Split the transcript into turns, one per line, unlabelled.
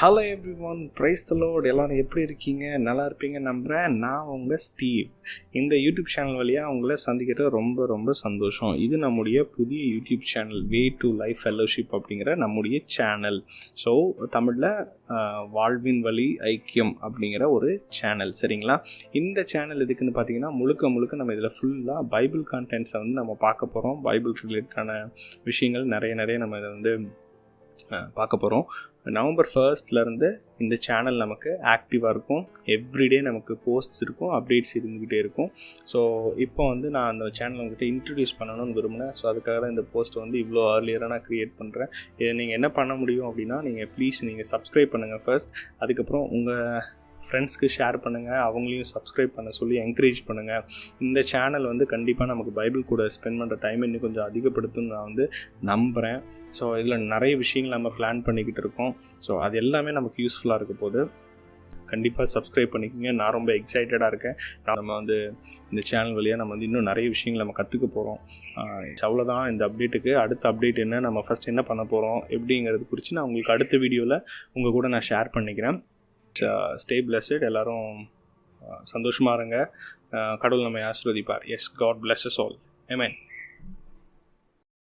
Hello every one, price த Lord. எல்லோரும் எப்படி இருக்கீங்க? நல்லா இருப்பீங்க நம்புகிறேன். நான் உங்கள் ஸ்டீவ். இந்த யூடியூப் சேனல் வழியாக உங்களை சந்திக்கிறது ரொம்ப ரொம்ப சந்தோஷம். இது நம்முடைய புதிய YouTube channel, way to life fellowship அப்படிங்கிற நம்முடைய சேனல். ஸோ தமிழில் வாழ்வின் வழி ஐக்கியம் அப்படிங்கிற ஒரு சேனல், சரிங்களா? இந்த சேனல் எதுக்குன்னு பார்த்தீங்கன்னா, முழுக்க நம்ம இதில் ஃபுல்லாக பைபிள் கான்டென்ட்ஸை வந்து நம்ம பார்க்க போகிறோம். பைபிள் ரிலேட்டடான விஷயங்கள் நிறைய நம்ம இதை வந்து பார்க்க போகிறோம். நவம்பர் 1 இந்த சேனல் நமக்கு ஆக்டிவாக இருக்கும். எவ்ரிடே நமக்கு போஸ்ட்ஸ் இருக்கும், அப்டேட்ஸ் இருந்துக்கிட்டே இருக்கும். ஸோ இப்போ வந்து நான் அந்த சேனல் உங்கள்கிட்ட இன்ட்ரடியூஸ் பண்ணணும்னு விரும்பினேன். ஸோ அதுக்காக தான் இந்த போஸ்ட்டை வந்து இவ்வளோ ஏர்லியராக நான் க்ரியேட் பண்ணுறேன். இதை நீங்கள் என்ன பண்ண முடியும் அப்படின்னா, நீங்கள் சப்ஸ்கிரைப் பண்ணுங்கள் ஃபர்ஸ்ட். அதுக்கப்புறம் உங்கள் ஃப்ரெண்ட்ஸ்க்கு ஷேர் பண்ணுங்கள், அவங்களையும் சப்ஸ்கிரைப் பண்ண சொல்லி என்கரேஜ் பண்ணுங்கள். இந்த சேனல் வந்து கண்டிப்பாக நமக்கு பைபிள் கூட ஸ்பெண்ட் பண்ணுற டைம் இன்னும் கொஞ்சம் அதிகப்படுத்துன்னு நான் வந்து நம்புகிறேன். ஸோ இதில் நிறைய விஷயங்கள் நம்ம பிளான் பண்ணிக்கிட்டு இருக்கோம். ஸோ அது எல்லாமே நமக்கு யூஸ்ஃபுல்லாக இருக்க போது கண்டிப்பாக சப்ஸ்கிரைப் பண்ணிக்கோங்க. நான் ரொம்ப எக்ஸைட்டடாக இருக்கேன். நம்ம வந்து இந்த சேனல் வழியாக நம்ம வந்து இன்னும் நிறைய விஷயங்கள் நம்ம கற்றுக்க போகிறோம். அவ்வளோதான் இந்த அப்டேட்டுக்கு. அடுத்த அப்டேட் என்ன, நம்ம ஃபஸ்ட் என்ன பண்ண போகிறோம் எப்படிங்கிறது குறித்து நான் உங்களுக்கு அடுத்த வீடியோவில் உங்கள் கூட நான் ஷேர் பண்ணிக்கிறேன். Stay blessed. எல்லோரும் சந்தோஷமாக இருங்க. கடவுள் நம்மை ஆசீர்வதிப்பார். Yes, God bless us all. ஆமென்.